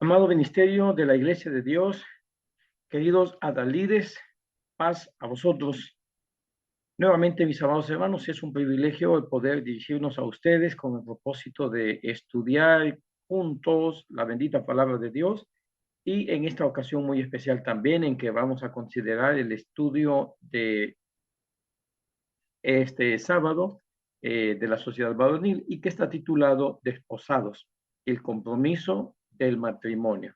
Amado ministerio de la Iglesia de Dios, queridos adalides, paz a vosotros. Nuevamente, mis amados hermanos, es un privilegio el poder dirigirnos a ustedes con el propósito de estudiar juntos la bendita palabra de Dios y en esta ocasión muy especial también en que vamos a considerar el estudio de este sábado de la sociedad varonil y que está titulado Desposados, el compromiso del matrimonio.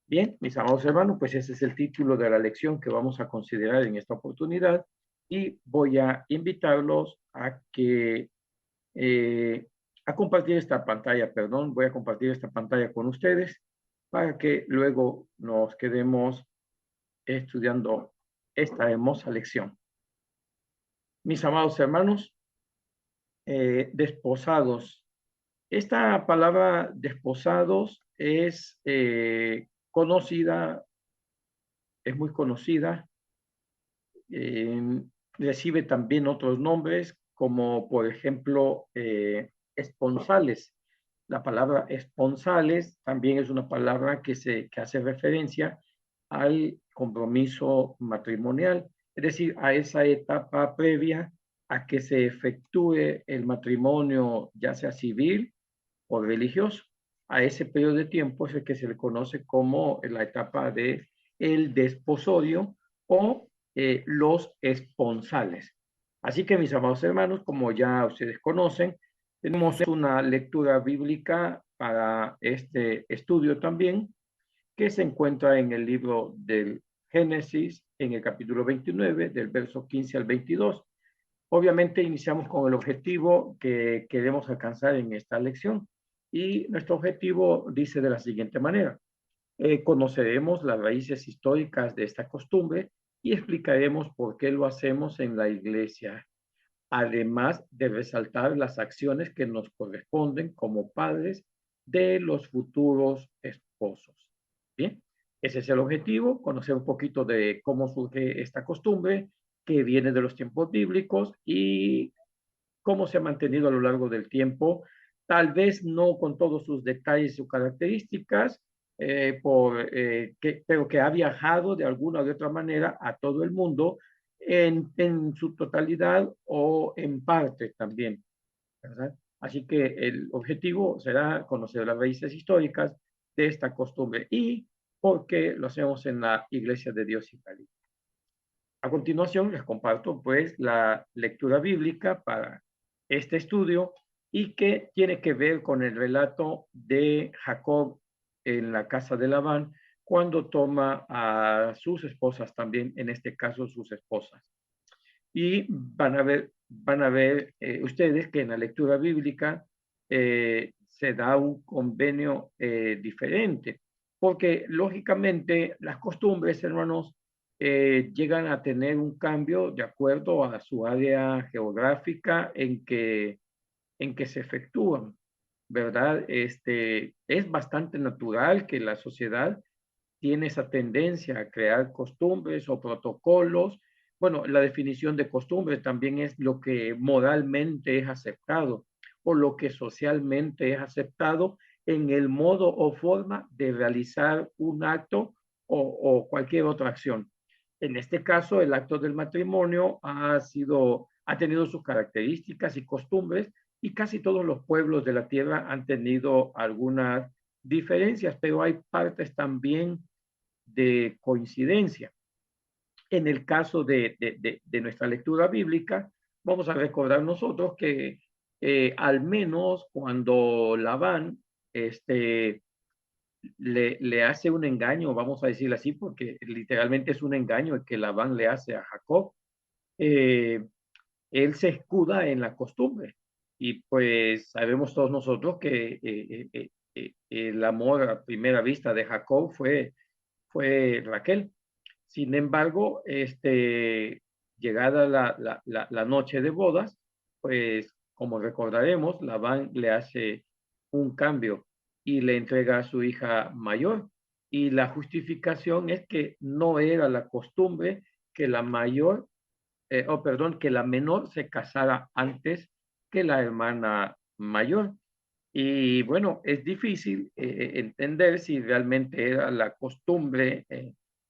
Bien, mis amados hermanos, pues ese es el título de la lección que vamos a considerar en esta oportunidad y voy a invitarlos a que a compartir esta pantalla, perdón, voy a compartir esta pantalla con ustedes para que luego nos quedemos estudiando esta hermosa lección. Mis amados hermanos, desposados. Esta palabra desposados es conocida, es muy conocida. Recibe también otros nombres, como por ejemplo esponsales. La palabra esponsales también es una palabra que hace referencia al compromiso matrimonial, es decir, a esa etapa previa a que se efectúe el matrimonio, ya sea civil o religioso. A ese periodo de tiempo es el que se le conoce como la etapa de el desposorio o los esponsales. Así que mis amados hermanos, como ya ustedes conocen, tenemos una lectura bíblica para este estudio también, que se encuentra en el libro del Génesis, en el capítulo 29, del verso 15 al 22. Obviamente iniciamos con el objetivo que queremos alcanzar en esta lección y nuestro objetivo dice de la siguiente manera. Conoceremos las raíces históricas de esta costumbre y explicaremos por qué lo hacemos en la iglesia, además de resaltar las acciones que nos corresponden como padres de los futuros esposos. Bien, ese es el objetivo, conocer un poquito de cómo surge esta costumbre que viene de los tiempos bíblicos y cómo se ha mantenido a lo largo del tiempo, tal vez no con todos sus detalles y sus características, pero que ha viajado de alguna u otra manera a todo el mundo en su totalidad o en parte también, ¿verdad? Así que el objetivo será conocer las raíces históricas de esta costumbre y por qué lo hacemos en la Iglesia de Dios y Cali. A continuación les comparto pues la lectura bíblica para este estudio y que tiene que ver con el relato de Jacob en la casa de Labán cuando toma a sus esposas también, en este caso sus esposas. Y van a ver ustedes que en la lectura bíblica se da un convenio diferente, porque lógicamente las costumbres, hermanos, llegan a tener un cambio de acuerdo a su área geográfica en que se efectúan, ¿verdad? Es bastante natural que la sociedad tiene esa tendencia a crear costumbres o protocolos. Bueno, la definición de costumbre también es lo que moralmente es aceptado o lo que socialmente es aceptado en el modo o forma de realizar un acto o cualquier otra acción. En este caso, el acto del matrimonio ha tenido sus características y costumbres y casi todos los pueblos de la tierra han tenido algunas diferencias, pero hay partes también de coincidencia. En el caso de nuestra lectura bíblica, vamos a recordar nosotros que al menos cuando Labán le hace un engaño, vamos a decirlo así, porque literalmente es un engaño el que Labán le hace a Jacob, eh, él se escuda en la costumbre. Y pues sabemos todos nosotros que el amor a primera vista de Jacob fue Raquel. Sin embargo, llegada la noche de bodas, pues como recordaremos, Labán le hace un cambio y le entrega a su hija mayor. Y la justificación es que no era la costumbre que la mayor, perdón, que la menor se casara antes que la hermana mayor. Y bueno, es difícil entender si realmente era la costumbre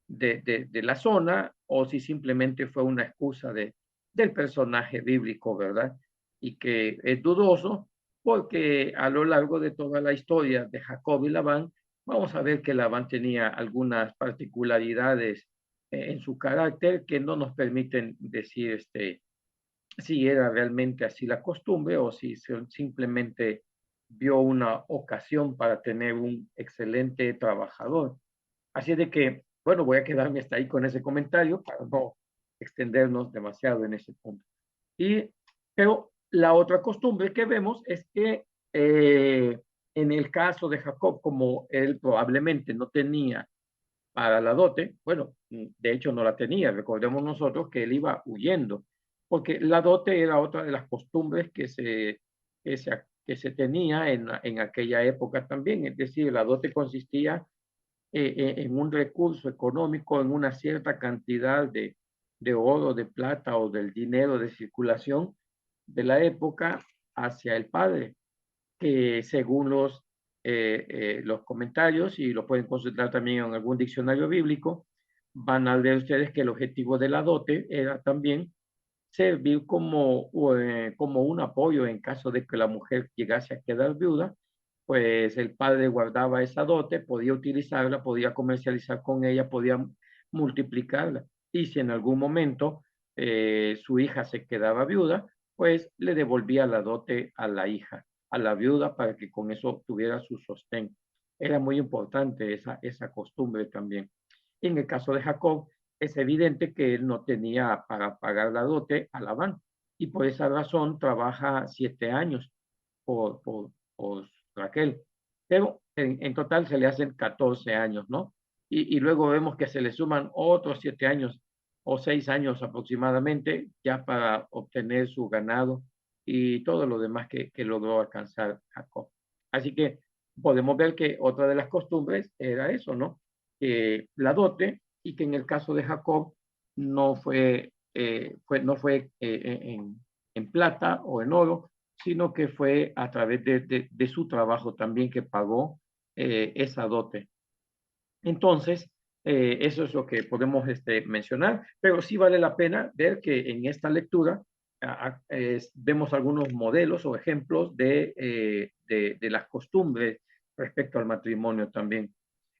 de la zona o si simplemente fue una excusa del personaje bíblico, ¿verdad? Y que es dudoso porque a lo largo de toda la historia de Jacob y Labán, vamos a ver que Labán tenía algunas particularidades en su carácter que no nos permiten decir si era realmente así la costumbre o si simplemente vio una ocasión para tener un excelente trabajador. Así de que, bueno, voy a quedarme hasta ahí con ese comentario para no extendernos demasiado en ese punto. Y, pero la otra costumbre que vemos es que en el caso de Jacob, como él probablemente no tenía para la dote, bueno, de hecho no la tenía, recordemos nosotros que él iba huyendo, porque la dote era otra de las costumbres que se tenía en aquella época también, es decir, la dote consistía en un recurso económico, en una cierta cantidad de oro, de plata o del dinero de circulación de la época hacia el padre que según los comentarios, y lo pueden consultar también en algún diccionario bíblico, van a ver ustedes que el objetivo de la dote era también servir como un apoyo en caso de que la mujer llegase a quedar viuda, pues el padre guardaba esa dote, podía utilizarla, podía comercializar con ella, podía multiplicarla. Y si en algún momento su hija se quedaba viuda, pues le devolvía la dote a la hija, a la viuda, para que con eso tuviera su sostén. Era muy importante esa costumbre también. En el caso de Jacob, es evidente que él no tenía para pagar la dote a Labán y por esa razón trabaja 7 años por Raquel. Pero en total se le hacen 14 años, ¿no? Y luego vemos que se le suman otros 7 años o 6 años aproximadamente ya para obtener su ganado y todo lo demás que logró alcanzar Jacob. Así que podemos ver que otra de las costumbres era eso, ¿no? Que la dote y que en el caso de Jacob no fue en plata o en oro, sino que fue a través de su trabajo también que pagó esa dote. Entonces, eso es lo que podemos mencionar, pero sí vale la pena ver que en esta lectura vemos algunos modelos o ejemplos de las costumbres respecto al matrimonio también.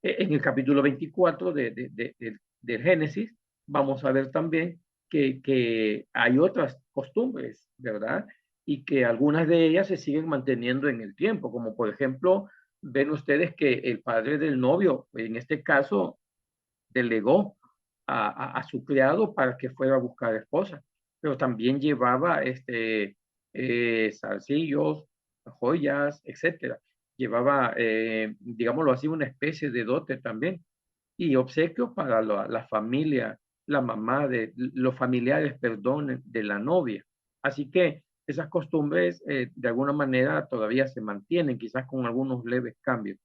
En el capítulo 24 del Génesis, vamos a ver también que hay otras costumbres, ¿verdad? Y que algunas de ellas se siguen manteniendo en el tiempo, como por ejemplo ven ustedes que el padre del novio, en este caso, delegó a su criado para que fuera a buscar esposa, pero también llevaba zarcillos, joyas, etcétera. Llevaba, digámoslo así, una especie de dote también y obsequios para la familia, la mamá de los familiares, perdón, de la novia. Así que esas costumbres de alguna manera todavía se mantienen, quizás con algunos leves cambios.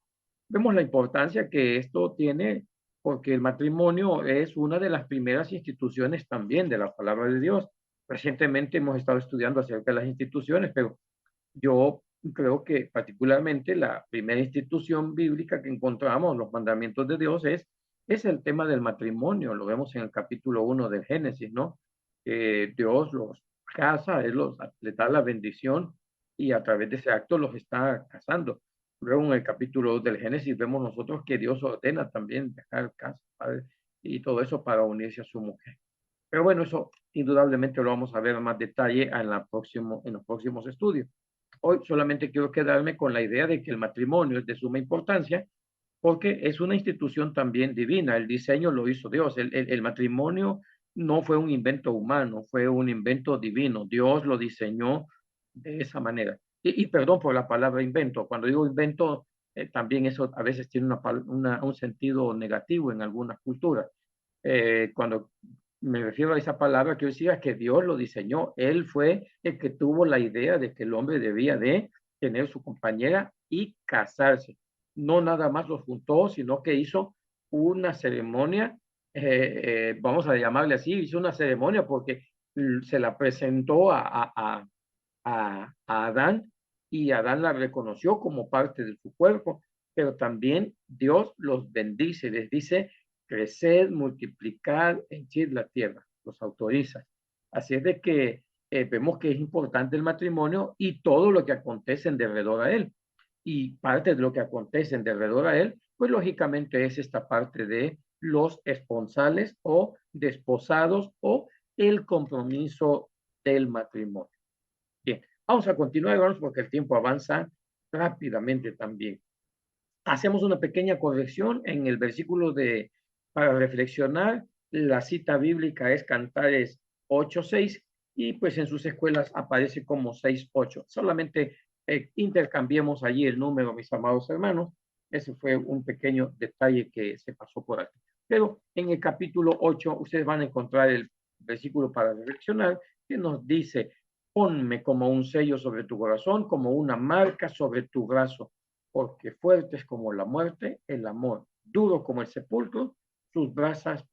Vemos la importancia que esto tiene porque el matrimonio es una de las primeras instituciones también de la palabra de Dios. Recientemente hemos estado estudiando acerca de las instituciones, pero yo creo que particularmente la primera institución bíblica que encontramos, los mandamientos de Dios, es el tema del matrimonio. Lo vemos en el capítulo 1 del Génesis, ¿no? Dios los casa, le da la bendición y a través de ese acto los está casando. Luego en el capítulo 2 del Génesis vemos nosotros que Dios ordena también dejar casa, padre, y todo eso para unirse a su mujer. Pero bueno, eso indudablemente lo vamos a ver en más detalle en los próximos estudios. Hoy solamente quiero quedarme con la idea de que el matrimonio es de suma importancia porque es una institución también divina. El diseño lo hizo Dios. El matrimonio no fue un invento humano, fue un invento divino. Dios lo diseñó de esa manera. Y perdón por la palabra invento. Cuando digo invento, también eso a veces tiene un sentido negativo en algunas culturas. Cuando me refiero a esa palabra, quiero decir que Dios lo diseñó. Él fue el que tuvo la idea de que el hombre debía de tener su compañera y casarse. No nada más los juntó, sino que hizo una ceremonia, vamos a llamarle así, hizo una ceremonia porque se la presentó a Adán y Adán la reconoció como parte de su cuerpo, pero también Dios los bendice, les dice, creced, multiplicad, henchid la tierra, los autoriza. Así es de que vemos que es importante el matrimonio y todo lo que acontece en derredor a él. Y parte de lo que acontece en derredor a él, pues lógicamente es esta parte de los esponsales o desposados o el compromiso del matrimonio. Bien, vamos a continuar, hermanos, porque el tiempo avanza rápidamente también. Hacemos una pequeña corrección en el versículo para reflexionar. La cita bíblica es Cantares 8:6 y pues en sus escuelas aparece como 6:8. Solamente intercambiemos allí el número, mis amados hermanos. Ese fue un pequeño detalle que se pasó por aquí. Pero en el capítulo 8 ustedes van a encontrar el versículo para reflexionar que nos dice, ponme como un sello sobre tu corazón, como una marca sobre tu brazo, porque fuerte es como la muerte, el amor, duro como el sepulcro, sus brasas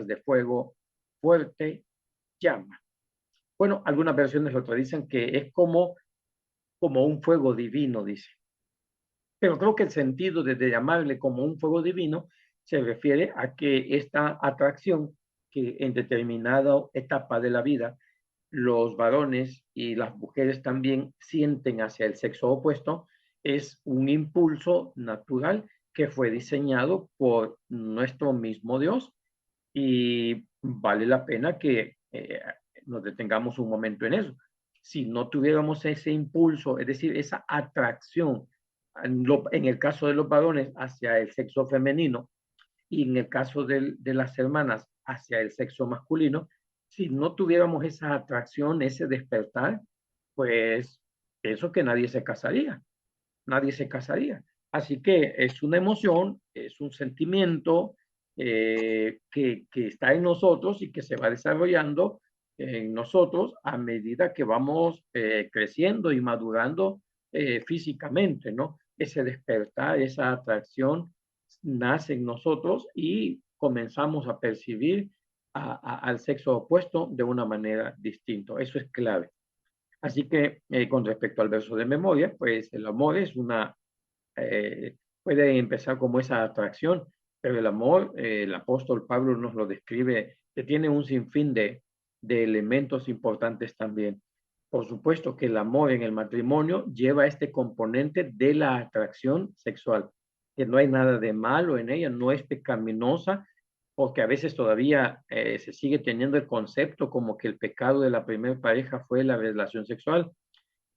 de fuego, fuerte llama. Bueno, algunas versiones lo dicen que es como un fuego divino, dice. Pero creo que el sentido de llamarle como un fuego divino se refiere a que esta atracción que en determinada etapa de la vida los varones y las mujeres también sienten hacia el sexo opuesto es un impulso natural que fue diseñado por nuestro mismo Dios y vale la pena que nos detengamos un momento en eso. Si no tuviéramos ese impulso, es decir, esa atracción, en el caso de los varones hacia el sexo femenino y en el caso de las hermanas hacia el sexo masculino, si no tuviéramos esa atracción, ese despertar, pues eso que nadie se casaría. Así que es una emoción, es un sentimiento que está en nosotros y que se va desarrollando en nosotros a medida que vamos creciendo y madurando físicamente, ¿no? Ese despertar, esa atracción nace en nosotros y comenzamos a percibir al sexo opuesto de una manera distinta. Eso es clave. Así que con respecto al verso de memoria, pues el amor es puede empezar como esa atracción, pero el amor, el apóstol Pablo nos lo describe, que tiene un sinfín de elementos importantes también. Por supuesto que el amor en el matrimonio lleva este componente de la atracción sexual, que no hay nada de malo en ella, no es pecaminosa, porque a veces todavía se sigue teniendo el concepto como que el pecado de la primera pareja fue la relación sexual.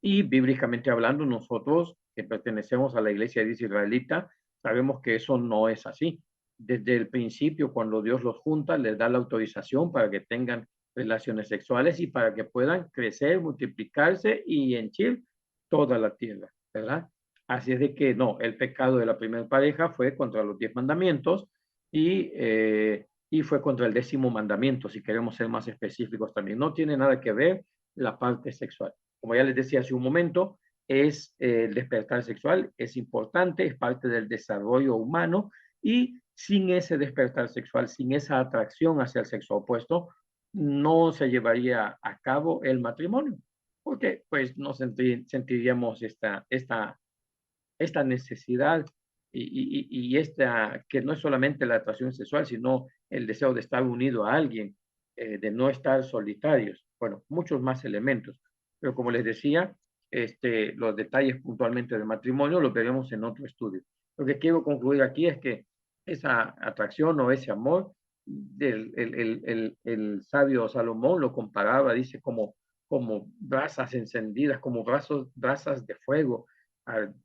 Y bíblicamente hablando, nosotros que pertenecemos a la iglesia israelita, sabemos que eso no es así. Desde el principio, cuando Dios los junta, les da la autorización para que tengan relaciones sexuales y para que puedan crecer, multiplicarse y henchir toda la tierra, ¿verdad? Así es de que no, el pecado de la primera pareja fue contra los 10 mandamientos y fue contra el 10.º mandamiento, si queremos ser más específicos también. No tiene nada que ver la parte sexual. Como ya les decía hace un momento, es el despertar sexual, es importante, es parte del desarrollo humano y sin ese despertar sexual, sin esa atracción hacia el sexo opuesto, no se llevaría a cabo el matrimonio, porque pues no sentiríamos esta necesidad y esta, que no es solamente la atracción sexual, sino el deseo de estar unido a alguien, de no estar solitarios. Bueno, muchos más elementos. Pero como les decía, los detalles puntualmente del matrimonio los veremos en otro estudio. Lo que quiero concluir aquí es que esa atracción o ese amor, el sabio Salomón lo comparaba, dice, como brasas encendidas, como brasas de fuego,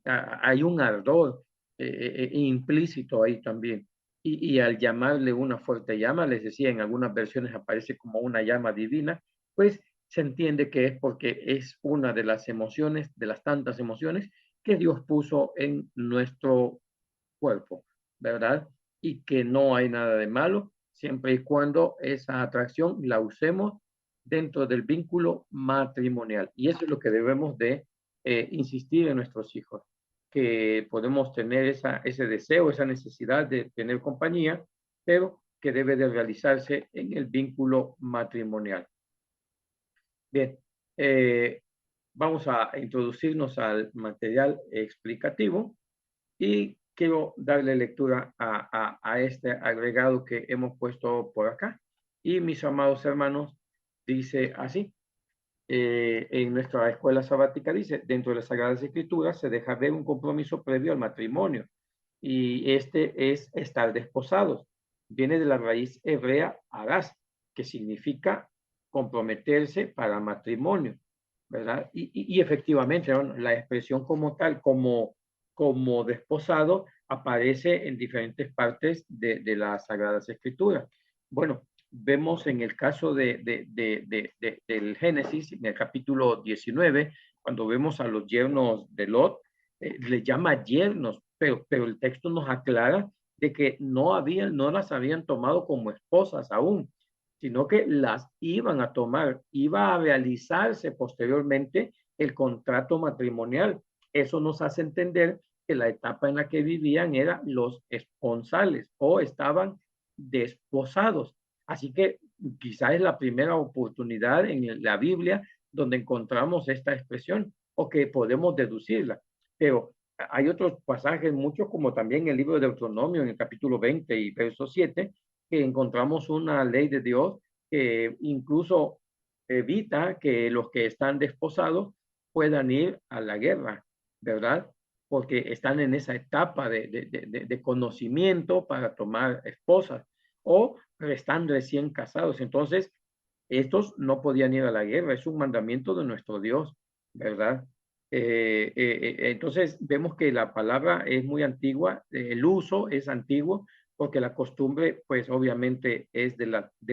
hay un ardor implícito ahí también. Y al llamarle una fuerte llama, les decía, en algunas versiones aparece como una llama divina, pues se entiende que es porque es una de las emociones, de las tantas emociones que Dios puso en nuestro cuerpo, ¿verdad? Y que no hay nada de malo siempre y cuando esa atracción la usemos dentro del vínculo matrimonial. Y eso es lo que debemos de insistir en nuestros hijos, que podemos tener ese deseo, esa necesidad de tener compañía, pero que debe de realizarse en el vínculo matrimonial. Bien, vamos a introducirnos al material explicativo y quiero darle lectura a este agregado que hemos puesto por acá. Y mis amados hermanos, dice así, en nuestra escuela sabática dice, dentro de las Sagradas Escrituras se deja ver un compromiso previo al matrimonio y este es estar desposados. Viene de la raíz hebrea aras, que significa comprometerse para matrimonio, ¿verdad? Y efectivamente, ¿no? La expresión como tal, como desposado, aparece en diferentes partes de las Sagradas Escrituras. Bueno, vemos en el caso del Génesis, en el capítulo 19, cuando vemos a los yernos de Lot, le llama yernos, pero el texto nos aclara de que no las habían tomado como esposas aún, sino que las iban a tomar, iba a realizarse posteriormente el contrato matrimonial. Eso nos hace entender que la etapa en la que vivían era los esponsales o estaban desposados. Así que quizás es la primera oportunidad en la Biblia donde encontramos esta expresión o que podemos deducirla. Pero hay otros pasajes, muchos como también el libro de Deuteronomio en el capítulo 20 y verso 7, que encontramos una ley de Dios que incluso evita que los que están desposados puedan ir a la guerra, ¿verdad? Porque están en esa etapa de conocimiento para tomar esposas o están recién casados. Entonces, estos no podían ir a la guerra, es un mandamiento de nuestro Dios, ¿verdad? Entonces, vemos que la palabra es muy antigua, el uso es antiguo, porque la costumbre, pues obviamente es de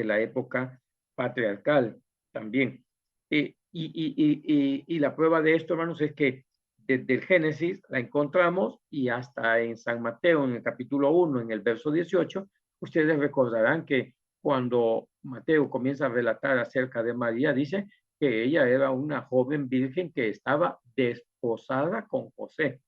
la época patriarcal también. Y la prueba de esto, hermanos, es que desde el Génesis la encontramos y hasta en San Mateo, en el capítulo 1, en el verso 18, ustedes recordarán que cuando Mateo comienza a relatar acerca de María, dice que ella era una joven virgen que estaba desposada con José.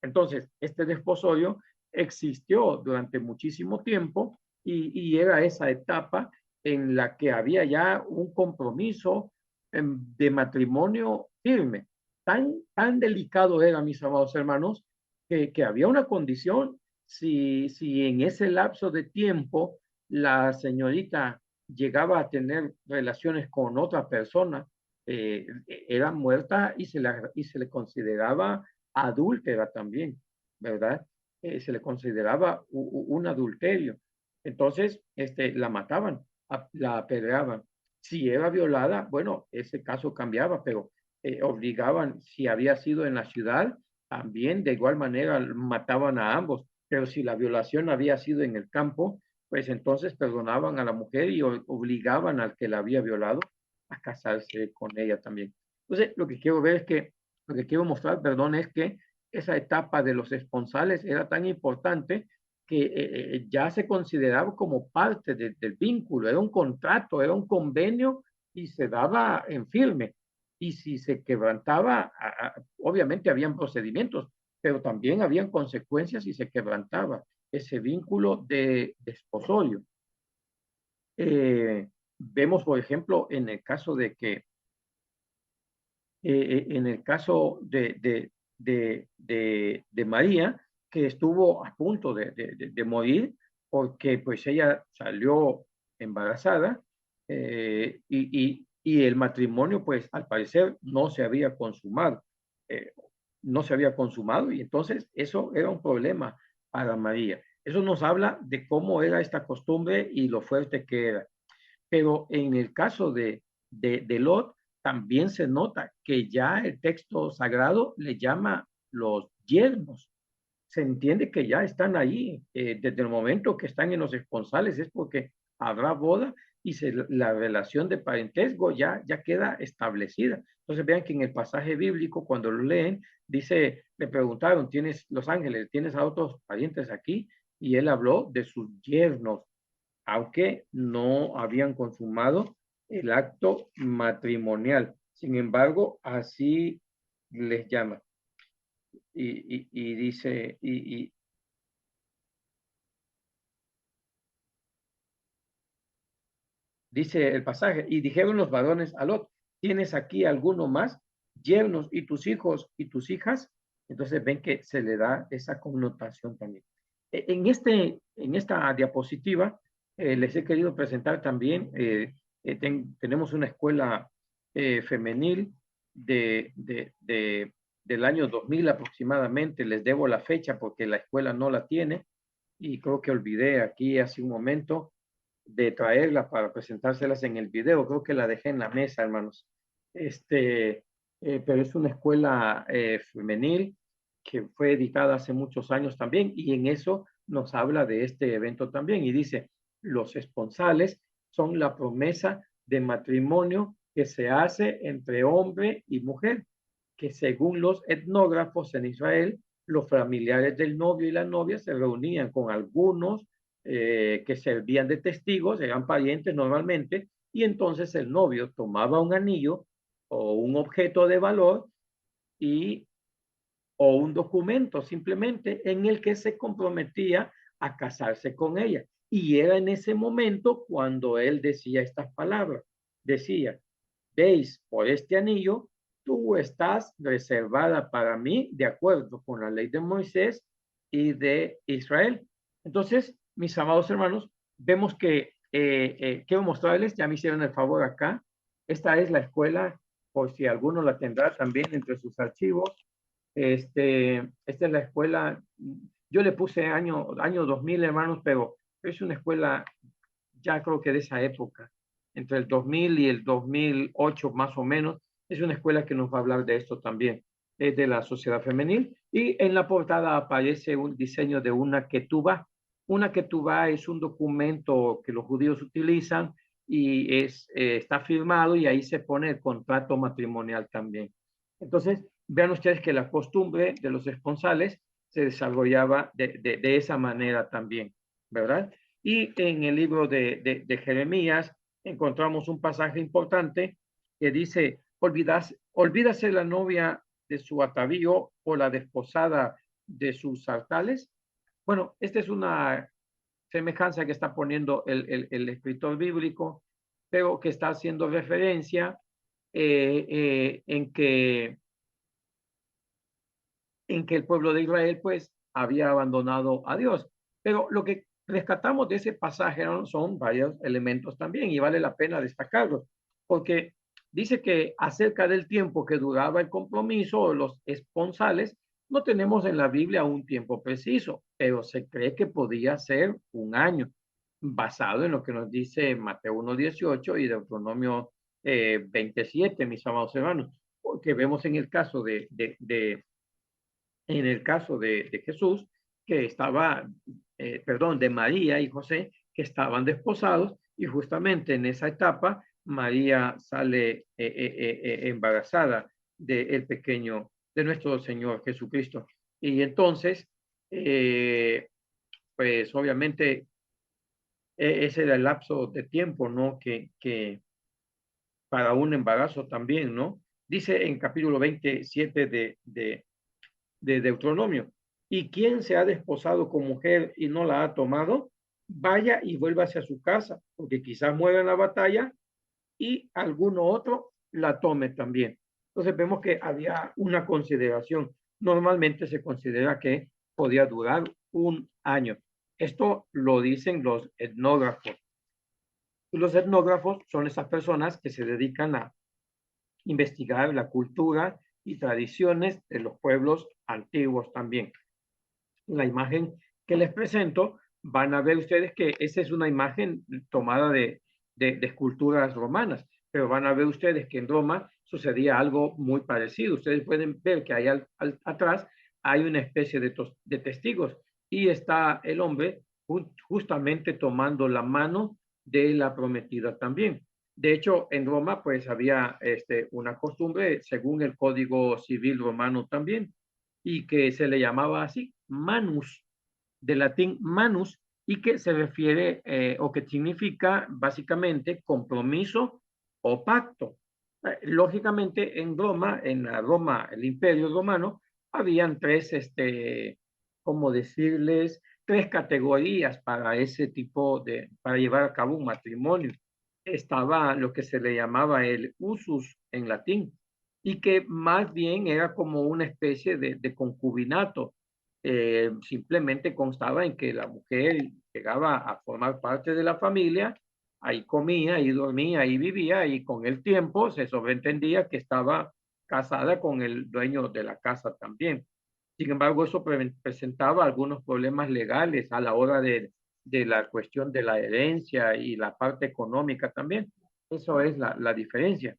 Entonces, este desposorio existió durante muchísimo tiempo y era esa etapa en la que había ya un compromiso de matrimonio firme. Tan delicado era, mis amados hermanos, que había una condición, si en ese lapso de tiempo la señorita llegaba a tener relaciones con otra persona, era muerta y se le consideraba adúltera también, ¿verdad? Se le consideraba un adulterio. Entonces, la mataban, la apedreaban. Si era violada, bueno, ese caso cambiaba, pero obligaban, si había sido en la ciudad, también de igual manera mataban a ambos. Pero si la violación había sido en el campo, pues entonces perdonaban a la mujer y obligaban al que la había violado a casarse con ella también. Entonces, lo que quiero mostrar, perdón, es que esa etapa de los esponsales era tan importante que ya se consideraba como parte del vínculo, era un contrato, era un convenio y se daba en firme. Y si se quebrantaba, obviamente habían procedimientos, pero también habían consecuencias si se quebrantaba ese vínculo de desposorio. Vemos, por ejemplo, en el caso de que en el caso de María, que estuvo a punto de morir porque pues ella salió embarazada y el matrimonio pues al parecer no se había consumado, eh, no se había consumado y entonces eso era un problema para María. Eso nos habla de cómo era esta costumbre y lo fuerte que era. Pero en el caso de Lot, también se nota que ya el texto sagrado le llama los yernos. Se entiende que ya están ahí, desde el momento que están en los esponsales, es porque habrá boda y la relación de parentesco ya queda establecida. Entonces vean que en el pasaje bíblico, cuando lo leen, dice, le preguntaron, ¿tienes los ángeles, tienes a otros parientes aquí? Y él habló de sus yernos, aunque no habían consumado el acto matrimonial. Sin embargo, así les llama. Y dice, dice el pasaje, y dijeron los varones a Lot, ¿tienes aquí alguno más? yernos y tus hijos y tus hijas. Entonces ven que se le da esa connotación también. En esta diapositiva les he querido presentar también, tenemos una escuela femenil del año 2000 aproximadamente. Les debo la fecha porque la escuela no la tiene y creo que olvidé aquí hace un momento de traerla para presentárselas en el video. Creo que la dejé en la mesa, hermanos. Pero es una escuela femenil que fue editada hace muchos años también y en eso nos habla de este evento también y dice, los esponsales son la promesa de matrimonio que se hace entre hombre y mujer, que según los etnógrafos en Israel, los familiares del novio y la novia se reunían con algunos que servían de testigos, eran parientes normalmente, y entonces el novio tomaba un anillo o un objeto de valor y o un documento simplemente en el que se comprometía a casarse con ella. Y era en ese momento cuando él decía estas palabras. Decía, veis, por este anillo, tú estás reservada para mí de acuerdo con la ley de Moisés y de Israel. Entonces, mis amados hermanos, vemos que quiero mostrarles, ya me hicieron el favor acá, esta es la escuela, por si alguno la tendrá también entre sus archivos. Esta es la escuela, yo le puse año 2000, hermanos, pero es una escuela ya creo que de esa época, entre el 2000 y el 2008 más o menos, es una escuela que nos va a hablar de esto también, es de la sociedad femenil, y en la portada aparece un diseño de una ketubá. Una ketubá es un documento que los judíos utilizan y está firmado y ahí se pone el contrato matrimonial también. Entonces, vean ustedes que la costumbre de los esponsales se desarrollaba de esa manera también, ¿verdad? Y en el libro de Jeremías encontramos un pasaje importante que dice, olvídase la novia de su atavío o la desposada de sus sartales. Bueno, esta es una semejanza que está poniendo el escritor bíblico, pero que está haciendo referencia en que el pueblo de Israel pues había abandonado a Dios. Pero lo que rescatamos de ese pasaje, ¿no?, son varios elementos también y vale la pena destacarlos, porque dice que acerca del tiempo que duraba el compromiso o los esponsales, no tenemos en la Biblia un tiempo preciso, pero se cree que podía ser un año, basado en lo que nos dice Mateo 1:18 y Deuteronomio 27, mis amados hermanos, porque vemos en el caso de Jesús, que estaba, perdón, de María y José, que estaban desposados, y justamente en esa etapa María sale embarazada del pequeño, de nuestro Señor Jesucristo. Y entonces, eh, pues obviamente ese era el lapso de tiempo, ¿no? Que para un embarazo también, ¿no? Dice en capítulo 27 de Deuteronomio. Y quien se ha desposado con mujer y no la ha tomado, vaya y vuelva hacia su casa, porque quizás muera en la batalla y alguno otro la tome también. Entonces vemos que había una consideración. Normalmente se considera que podía durar un año. Esto lo dicen los etnógrafos. Los etnógrafos son esas personas que se dedican a investigar la cultura y tradiciones de los pueblos antiguos también. La imagen que les presento, van a ver ustedes que esa es una imagen tomada de esculturas romanas, pero van a ver ustedes que en Roma sucedía algo muy parecido. Ustedes pueden ver que ahí atrás hay una especie de testigos y está el hombre justamente tomando la mano de la prometida también. De hecho, en Roma pues había una costumbre, según el Código Civil romano también, y que se le llamaba así, manus, de latín manus, y que se refiere o que significa básicamente compromiso o pacto. Lógicamente en Roma, en la Roma, el Imperio Romano, habían tres, ¿cómo decirles? Tres categorías para ese tipo para llevar a cabo un matrimonio. Estaba lo que se le llamaba el usus en latín, y que más bien era como una especie de concubinato. Simplemente constaba en que la mujer llegaba a formar parte de la familia, ahí comía, ahí dormía, ahí vivía, y con el tiempo se sobreentendía que estaba casada con el dueño de la casa también. Sin embargo, eso presentaba algunos problemas legales a la hora de la cuestión de la herencia y la parte económica también. Eso es la diferencia.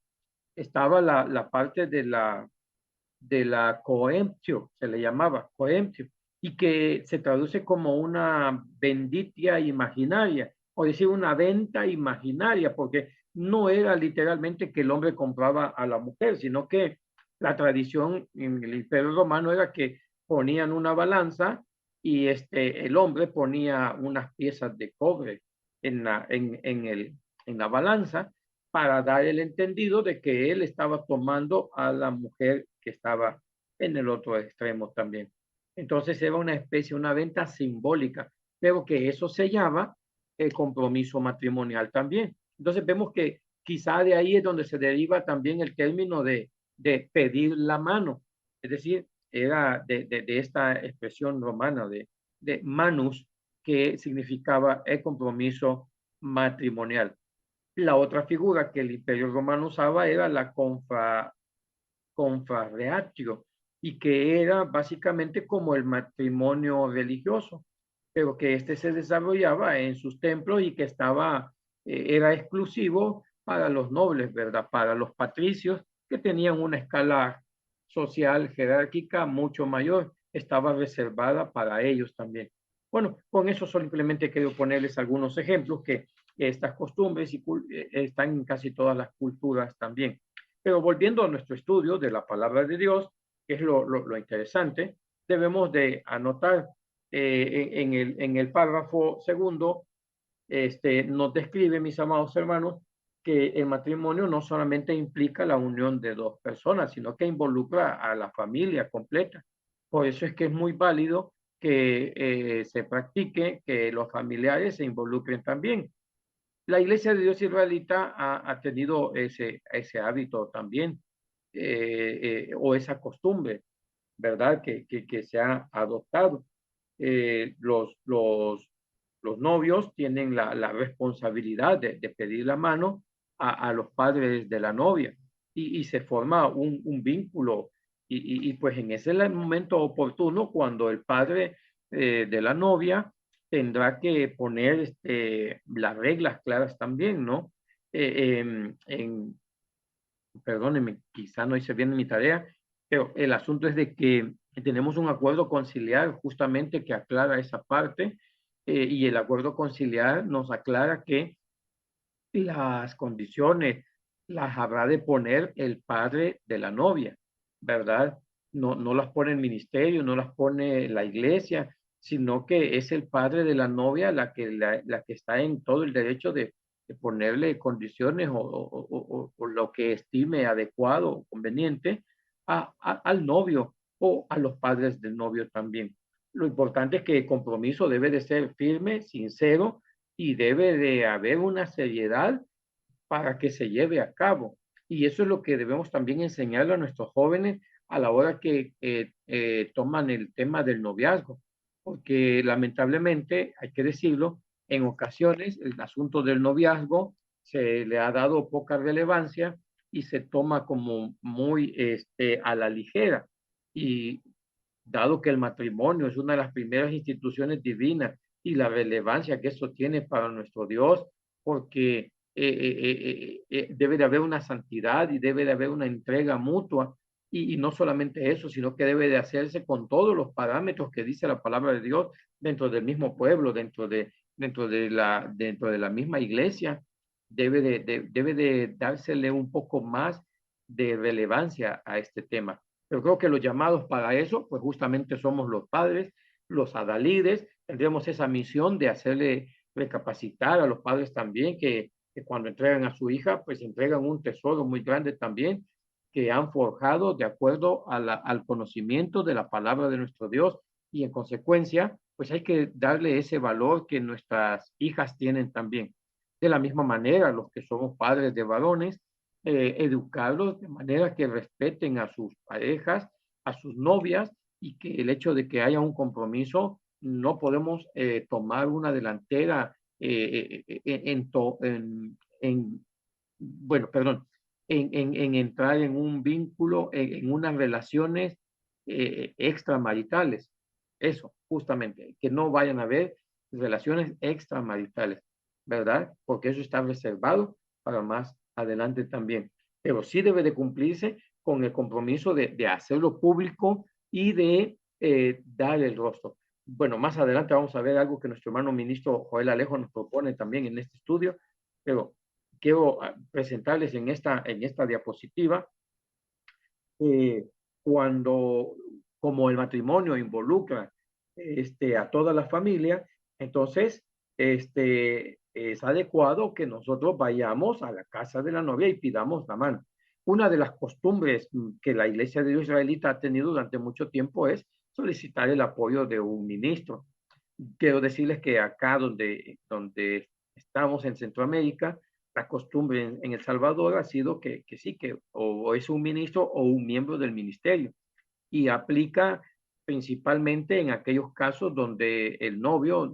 Estaba la parte de la coemptio, se le llamaba coemptio, y que se traduce como una benditia imaginaria, o decir, una venta imaginaria, porque no era literalmente que el hombre compraba a la mujer, sino que la tradición en el Imperio Romano era que ponían una balanza y el hombre ponía unas piezas de cobre en la balanza para dar el entendido de que él estaba tomando a la mujer que estaba en el otro extremo también. Entonces era una especie, una venta simbólica, pero que eso sellaba el compromiso matrimonial también. Entonces vemos que quizá de ahí es donde se deriva también el término de pedir la mano, es decir, era de esta expresión romana de manus, que significaba el compromiso matrimonial. La otra figura que el Imperio Romano usaba era la confabreatio, y que era básicamente como el matrimonio religioso, pero que este se desarrollaba en sus templos y que era exclusivo para los nobles, ¿verdad? Para los patricios que tenían una escala social jerárquica mucho mayor, estaba reservada para ellos también. Bueno, con eso simplemente quiero ponerles algunos ejemplos que estas costumbres están en casi todas las culturas también. Pero volviendo a nuestro estudio de la palabra de Dios, que es lo interesante, debemos de anotar en el párrafo segundo, nos describe, mis amados hermanos, que el matrimonio no solamente implica la unión de dos personas, sino que involucra a la familia completa. Por eso es que es muy válido que se practique, que los familiares se involucren también. La Iglesia de Dios Israelita ha tenido ese hábito también, o esa costumbre, ¿verdad? Que se ha adoptado. Los novios tienen la responsabilidad de pedir la mano a los padres de la novia, y se forma un vínculo, y pues en ese es el momento oportuno cuando el padre de la novia tendrá que poner las reglas claras también, ¿no? Perdónenme, quizá no hice bien mi tarea, pero el asunto es de que tenemos un acuerdo conciliar justamente que aclara esa parte, y el acuerdo conciliar nos aclara que las condiciones las habrá de poner el padre de la novia, ¿verdad? No las pone el ministerio, no las pone la iglesia, sino que es el padre de la novia la que está en todo el derecho de ponerle condiciones o lo que estime adecuado o conveniente al novio o a los padres del novio también. Lo importante es que el compromiso debe de ser firme, sincero, y debe de haber una seriedad para que se lleve a cabo. Y eso es lo que debemos también enseñarle a nuestros jóvenes a la hora que toman el tema del noviazgo, porque lamentablemente, hay que decirlo, en ocasiones el asunto del noviazgo se le ha dado poca relevancia y se toma como muy a la ligera. Y dado que el matrimonio es una de las primeras instituciones divinas y la relevancia que eso tiene para nuestro Dios, porque debe de haber una santidad y debe de haber una entrega mutua, y no solamente eso, sino que debe de hacerse con todos los parámetros que dice la palabra de Dios dentro del mismo pueblo, dentro de la misma iglesia. Debe de dársele un poco más de relevancia a este tema. Pero creo que los llamados para eso, pues justamente somos los padres, los adalides. Tendremos esa misión de hacerle recapacitar a los padres también que cuando entregan a su hija, pues entregan un tesoro muy grande también que han forjado de acuerdo al conocimiento de la palabra de nuestro Dios, y en consecuencia, pues hay que darle ese valor que nuestras hijas tienen también. De la misma manera, los que somos padres de varones, educarlos de manera que respeten a sus parejas, a sus novias, y que el hecho de que haya un compromiso, no podemos tomar una delantera bueno, perdón, en entrar en un vínculo, en unas relaciones extramaritales. Eso, justamente, que no vayan a haber relaciones extramaritales, ¿verdad? Porque eso está reservado para más adelante también. Pero sí debe de cumplirse con el compromiso de hacerlo público y de dar el rostro. Bueno, más adelante vamos a ver algo que nuestro hermano ministro Joel Alejo nos propone también en este estudio, pero quiero presentarles en esta diapositiva eh, cuando, como el matrimonio involucra a toda la familia, entonces es adecuado que nosotros vayamos a la casa de la novia y pidamos la mano. Una de las costumbres que la Iglesia de Dios israelita ha tenido durante mucho tiempo es solicitar el apoyo de un ministro. Quiero decirles que acá donde estamos en Centroamérica, la costumbre en El Salvador ha sido que sí, que o es un ministro o un miembro del ministerio, y aplica principalmente en aquellos casos donde el novio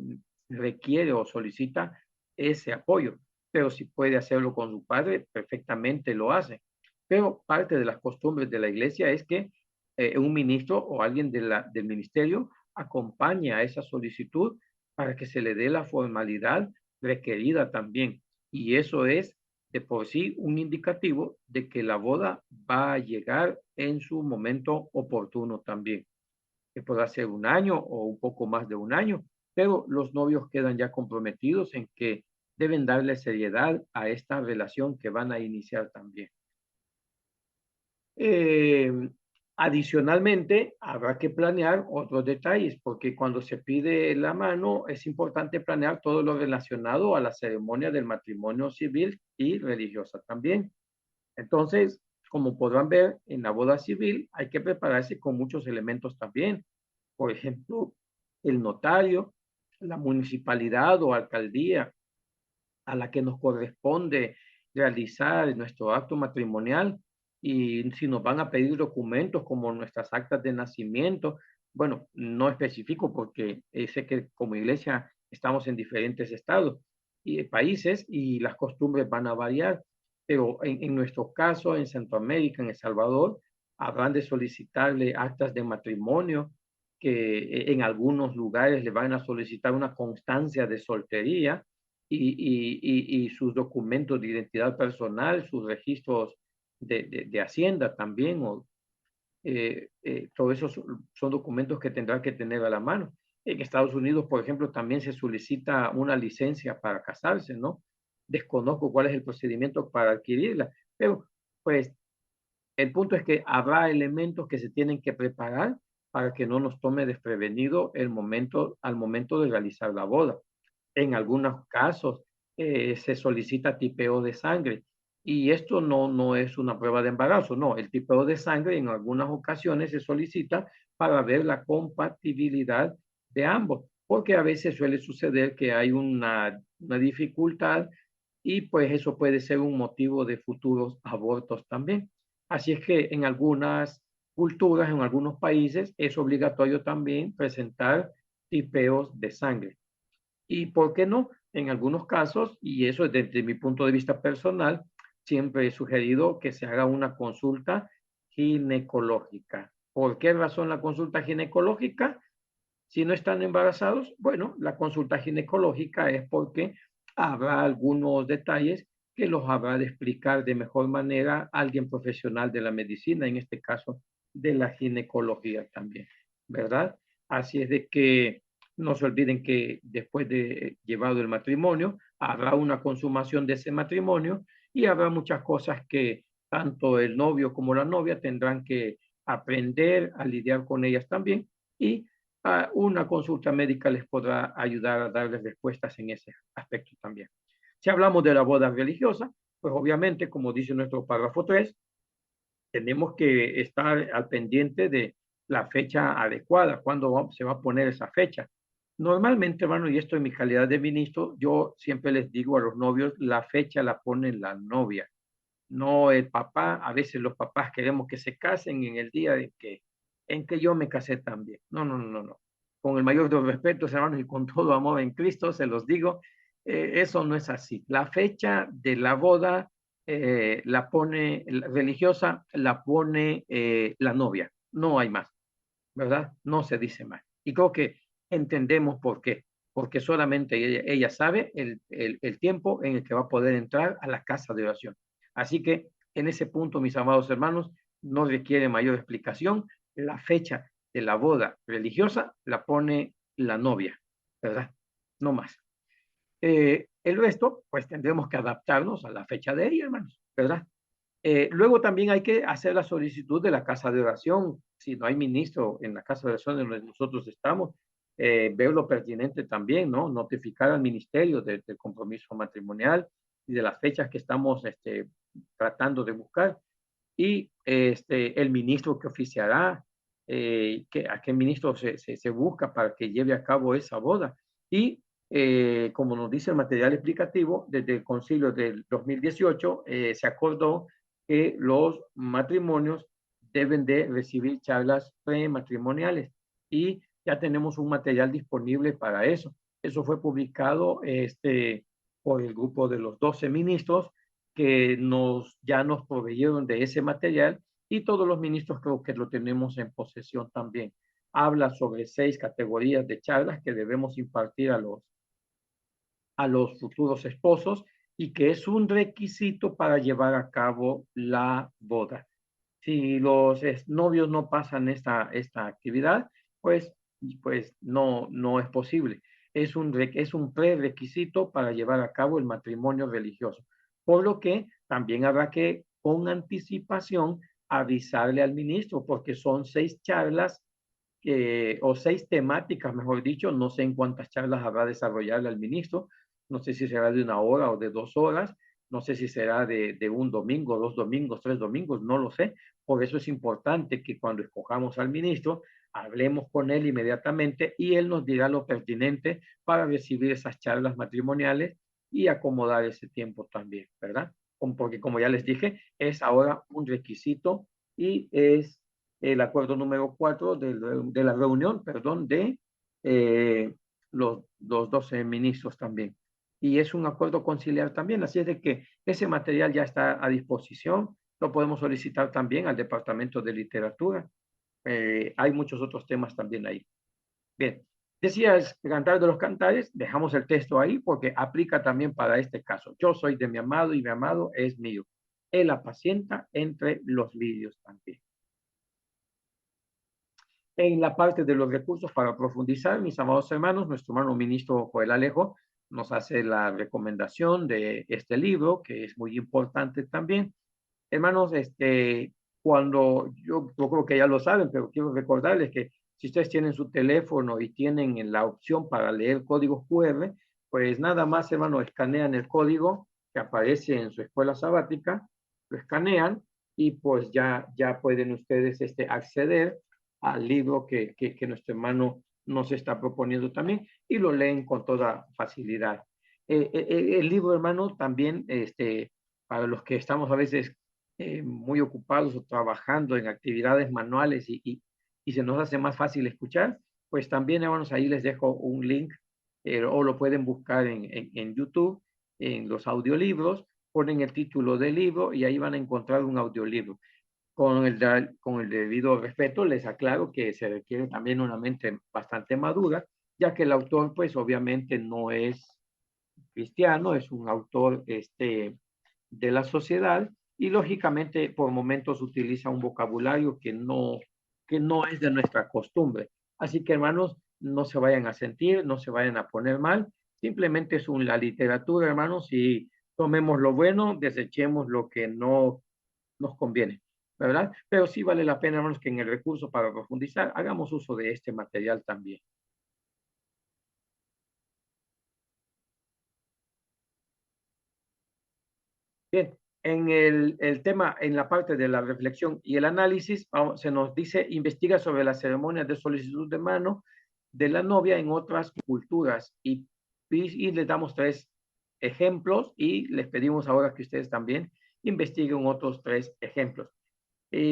requiere o solicita ese apoyo, pero si puede hacerlo con su padre, perfectamente lo hace. Pero parte de las costumbres de la iglesia es que un ministro o alguien del ministerio acompañe a esa solicitud para que se le dé la formalidad requerida también. Y eso es de por sí un indicativo de que la boda va a llegar en su momento oportuno también, que pueda ser un año o un poco más de un año, pero los novios quedan ya comprometidos en que deben darle seriedad a esta relación que van a iniciar también. Eh, Adicionalmente, habrá que planear otros detalles, porque cuando se pide la mano es importante planear todo lo relacionado a la ceremonia del matrimonio civil y religiosa también. Entonces, como podrán ver, en la boda civil hay que prepararse con muchos elementos también. Por ejemplo, el notario, la municipalidad o alcaldía a la que nos corresponde realizar nuestro acto matrimonial, y si nos van a pedir documentos como nuestras actas de nacimiento, bueno, no especifico porque sé que como iglesia estamos en diferentes estados y países y las costumbres van a variar, pero en nuestro caso en Centroamérica, en El Salvador, habrán de solicitarle actas de matrimonio, que en algunos lugares le van a solicitar una constancia de soltería y sus documentos de identidad personal, sus registros de Hacienda también, todos esos son documentos que tendrá que tener a la mano. En Estados Unidos, por ejemplo, también se solicita una licencia para casarse, ¿no? Desconozco cuál es el procedimiento para adquirirla, pero pues el punto es que habrá elementos que se tienen que preparar para que no nos tome desprevenido al momento de realizar la boda. En algunos casos se solicita tipeo de sangre y esto no es una prueba de embarazo, no, el tipeo de sangre en algunas ocasiones se solicita para ver la compatibilidad de ambos, porque a veces suele suceder que hay una dificultad y pues eso puede ser un motivo de futuros abortos también. Así es que en algunas culturas, en algunos países, es obligatorio también presentar tipeos de sangre. ¿Y por qué no? En algunos casos, y eso es desde mi punto de vista personal, siempre he sugerido que se haga una consulta ginecológica. ¿Por qué razón la consulta ginecológica? Si no están embarazados, bueno, la consulta ginecológica es porque habrá algunos detalles que los habrá de explicar de mejor manera alguien profesional de la medicina, en este caso de la ginecología también, ¿verdad? Así es de que no se olviden que después de llevado el matrimonio, habrá una consumación de ese matrimonio y habrá muchas cosas que tanto el novio como la novia tendrán que aprender a lidiar con ellas también, y una consulta médica les podrá ayudar a darles respuestas en ese aspecto también. Si hablamos de la boda religiosa, pues obviamente, como dice nuestro párrafo 3, tenemos que estar al pendiente de la fecha adecuada, cuándo se va a poner esa fecha. Normalmente, hermano, y esto en mi calidad de ministro, yo siempre les digo a los novios, la fecha la pone la novia. no el papá. A veces los papás queremos que se casen en el día en que yo me casé también. No, no, no, no, no. Con el mayor de los respetos, hermanos, y con todo amor en Cristo, se los digo, eso no es así. La fecha de la boda la pone, religiosa, la pone la novia. No hay más, ¿verdad? No se dice más. Y creo que entendemos por qué. Porque solamente ella sabe el tiempo en el que va a poder entrar a la casa de oración. Así que en ese punto, mis amados hermanos, no requiere mayor explicación. La fecha de la boda religiosa la pone la novia, ¿verdad? No más. El resto, pues tendremos que adaptarnos a la fecha de ella, hermanos, ¿verdad? Luego también hay que hacer la solicitud de la casa de oración. Si no hay ministro en la casa de oración en donde nosotros estamos, ver lo pertinente también, ¿no? Notificar al ministerio del compromiso matrimonial y de las fechas que estamos tratando de buscar. Y el ministro que oficiará, a qué ministro se busca para que lleve a cabo esa boda. Y como nos dice el material explicativo, desde el concilio del 2018 se acordó que los matrimonios deben de recibir charlas prematrimoniales y ya tenemos un material disponible para eso. Eso fue publicado por el grupo de los 12 ministros que ya nos proveyeron de ese material y todos los ministros creo que lo tenemos en posesión también. Habla sobre 6 categorías de charlas que debemos impartir a los futuros esposos y que es un requisito para llevar a cabo la boda. Si los novios no pasan esta actividad, pues, pues no es posible. Es un prerequisito para llevar a cabo el matrimonio religioso. Por lo que también habrá que, con anticipación, avisarle al ministro, porque son 6 charlas o 6 temáticas, mejor dicho, no sé en cuántas charlas habrá desarrollarle al ministro, no sé si será de 1 hora o de 2 horas, no sé si será de un domingo, 2 domingos, 3 domingos, no lo sé. Por eso es importante que cuando escojamos al ministro, hablemos con él inmediatamente y él nos dirá lo pertinente para recibir esas charlas matrimoniales y acomodar ese tiempo también, ¿verdad? Porque como ya les dije, es ahora un requisito y es el acuerdo número 4 de la reunión, perdón, de eh, los 12 ministros también. Y es un acuerdo conciliar también, así es de que ese material ya está a disposición, lo podemos solicitar también al Departamento de Literatura. Hay muchos otros temas también ahí. Bien, decías Cantar de los Cantares, dejamos el texto ahí porque aplica también para este caso. Yo soy de mi amado y mi amado es mío. Él apacienta entre los lirios también. En la parte de los recursos para profundizar, mis amados hermanos, nuestro hermano ministro Joel Alejo nos hace la recomendación de este libro, que es muy importante también. Hermanos, cuando yo creo que ya lo saben, pero quiero recordarles que si ustedes tienen su teléfono y tienen la opción para leer códigos QR, pues nada más, hermano, escanean el código que aparece en su escuela sabática, lo escanean y pues ya pueden ustedes acceder al libro que nuestro hermano nos está proponiendo también y lo leen con toda facilidad. El libro, hermano, también, para los que estamos a veces muy ocupados o trabajando en actividades manuales y se nos hace más fácil escuchar, pues también, hermanos, ahí les dejo un link o lo pueden buscar en YouTube, en los audiolibros, ponen el título del libro y ahí van a encontrar un audiolibro. Con el debido respeto, les aclaro que se requiere también una mente bastante madura, ya que el autor, pues obviamente no es cristiano, es un autor de la sociedad y lógicamente por momentos utiliza un vocabulario que no es de nuestra costumbre. Así que hermanos, no se vayan a sentir, no se vayan a poner mal, simplemente es la literatura, hermanos, y tomemos lo bueno, desechemos lo que no nos conviene, ¿verdad? Pero sí vale la pena, hermanos, que en el recurso para profundizar hagamos uso de este material también. Bien, en el tema, en la parte de la reflexión y el análisis, se nos dice, investiga sobre las ceremonias de solicitud de mano de la novia en otras culturas y les damos 3 ejemplos y les pedimos ahora que ustedes también investiguen otros 3 ejemplos.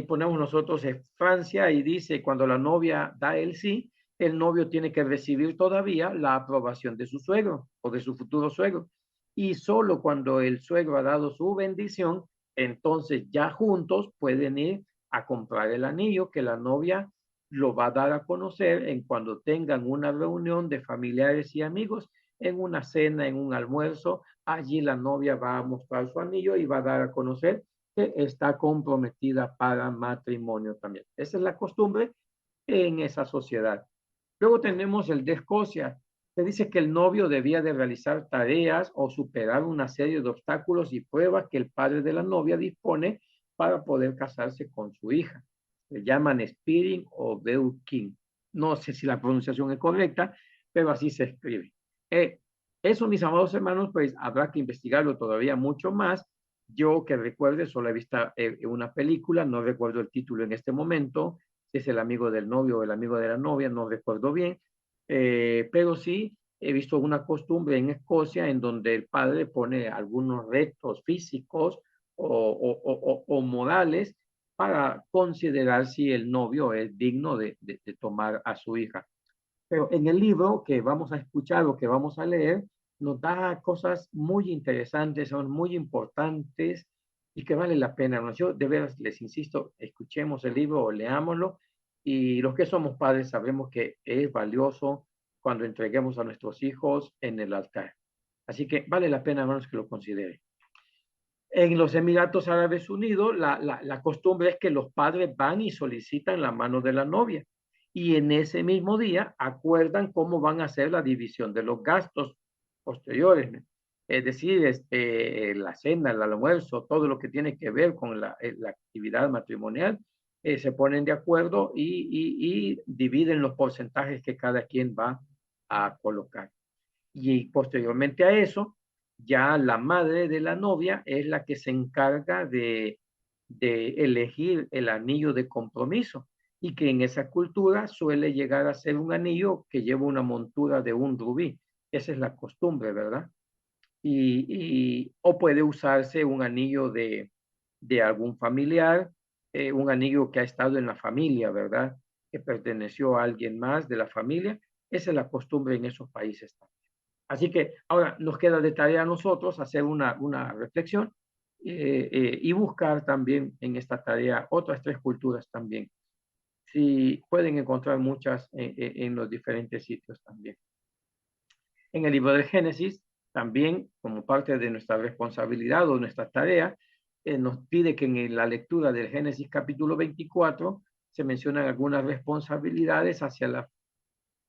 Ponemos nosotros en Francia y dice, cuando la novia da el sí, el novio tiene que recibir todavía la aprobación de su suegro o de su futuro suegro. Y solo cuando el suegro ha dado su bendición, entonces ya juntos pueden ir a comprar el anillo que la novia lo va a dar a conocer en cuando tengan una reunión de familiares y amigos, en una cena, en un almuerzo. Allí la novia va a mostrar su anillo y va a dar a conocer que está comprometida para matrimonio también. Esa es la costumbre en esa sociedad. Luego tenemos el de Escocia. Se dice que el novio debía de realizar tareas o superar una serie de obstáculos y pruebas que el padre de la novia dispone para poder casarse con su hija. Se llaman Spearing o Beuking. No sé si la pronunciación es correcta, pero así se escribe. Eso, mis amados hermanos, pues habrá que investigarlo todavía mucho más. Yo que recuerde, solo he visto una película, no recuerdo el título en este momento, si es el amigo del novio o el amigo de la novia, no recuerdo bien, pero sí he visto una costumbre en Escocia en donde el padre pone algunos retos físicos o morales para considerar si el novio es digno de tomar a su hija. Pero en el libro que vamos a escuchar o que vamos a leer, nos da cosas muy interesantes, son muy importantes y que vale la pena, ¿no? Yo de veras les insisto, escuchemos el libro o leámoslo y los que somos padres sabemos que es valioso cuando entreguemos a nuestros hijos en el altar. Así que vale la pena, hermanos, que lo consideren. En los Emiratos Árabes Unidos, la costumbre es que los padres van y solicitan la mano de la novia y en ese mismo día acuerdan cómo van a hacer la división de los gastos posteriores. Es decir, la cena, el almuerzo, todo lo que tiene que ver con la actividad matrimonial, se ponen de acuerdo y dividen los porcentajes que cada quien va a colocar. Y posteriormente a eso, ya la madre de la novia es la que se encarga de elegir el anillo de compromiso y que en esa cultura suele llegar a ser un anillo que lleva una montura de un rubí. Esa es la costumbre, ¿verdad? O puede usarse un anillo de algún familiar, un anillo que ha estado en la familia, ¿verdad? Que perteneció a alguien más de la familia. Esa es la costumbre en esos países también. Así que ahora nos queda de tarea a nosotros hacer una reflexión y buscar también en esta tarea otras 3 culturas también. Si pueden encontrar muchas en los diferentes sitios también. En el libro del Génesis, también como parte de nuestra responsabilidad o nuestra tarea, nos pide que en la lectura del Génesis capítulo 24 se mencionan algunas responsabilidades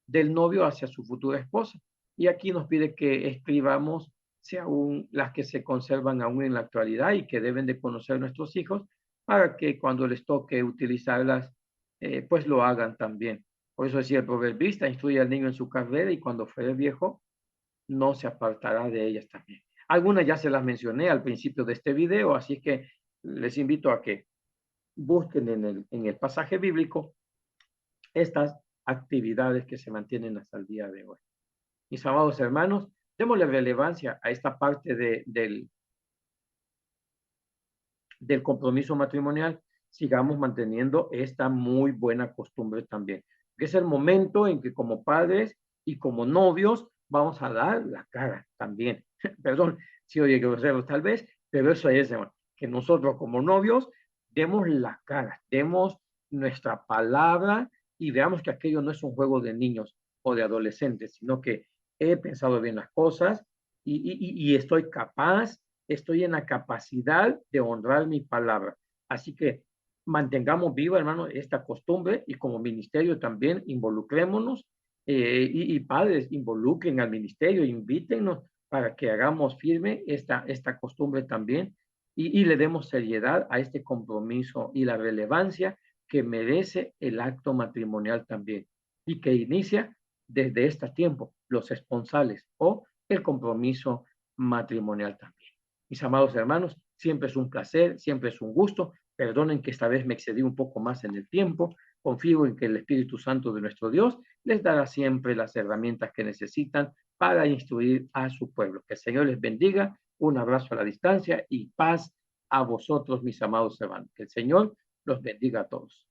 del novio hacia su futura esposa. Y aquí nos pide que escribamos si aún las que se conservan aún en la actualidad y que deben de conocer nuestros hijos para que cuando les toque utilizarlas, pues lo hagan también. Por eso decía el proverbista, instruye al niño en su carrera y cuando fuere viejo no se apartará de ellas también. Algunas ya se las mencioné al principio de este video, así que les invito a que busquen en el pasaje bíblico estas actividades que se mantienen hasta el día de hoy. Mis amados hermanos, démosle relevancia a esta parte del compromiso matrimonial, sigamos manteniendo esta muy buena costumbre también, que es el momento en que como padres y como novios vamos a dar la cara también. Perdón, si oye grosero tal vez, pero eso es, hermano, que nosotros como novios demos la cara, demos nuestra palabra y veamos que aquello no es un juego de niños o de adolescentes, sino que he pensado bien las cosas y estoy capaz, estoy en la capacidad de honrar mi palabra. Así que mantengamos viva, hermano, esta costumbre y como ministerio también involucrémonos y padres involucren al ministerio, invítennos para que hagamos firme esta costumbre también y le demos seriedad a este compromiso y la relevancia que merece el acto matrimonial también y que inicia desde este tiempo, los esponsales o el compromiso matrimonial también. Mis amados hermanos, siempre es un placer, siempre es un gusto. Perdonen que esta vez me excedí un poco más en el tiempo. Confío en que el Espíritu Santo de nuestro Dios les dará siempre las herramientas que necesitan para instruir a su pueblo. Que el Señor les bendiga. Un abrazo a la distancia y paz a vosotros, mis amados hermanos. Que el Señor los bendiga a todos.